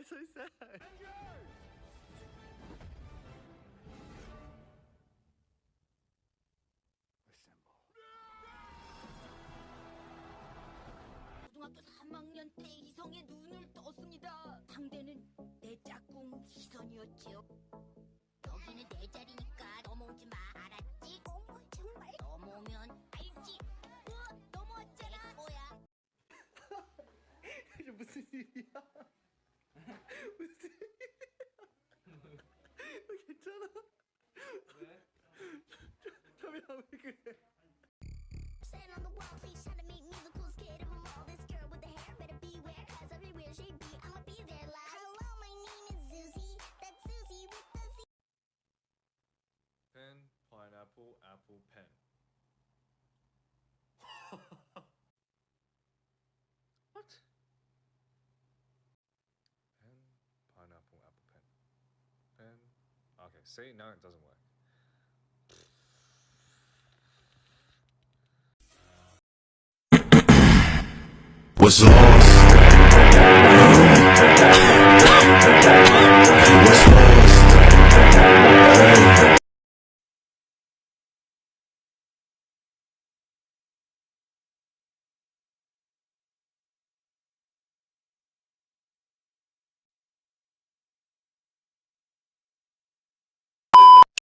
so sad. 고등학교 3학년 때 이성의 눈을 떴습니다. 상대는 내 짝꿍 희선이었지요. 여기는 내 자리니까 넘어오지 마, 알았지? 어머 정말? 넘어오면 알지? 넘어왔잖아. 뭐야? 이게 무슨 일이야? 무슨 일이야? 괜찮아? 왜? 참이야 왜 그래? Stand on the wall, please try to make me the coolest kid of them all. This girl with the hair better beware, cause everywhere she be, I'ma be there like, hello, my name is Susie. That's Susie with the Z. Pen, pineapple, apple, pen. What? Pen, pineapple, apple, pen. Pen. Okay, see, now it doesn't work. What's lost? What's lost? Hey.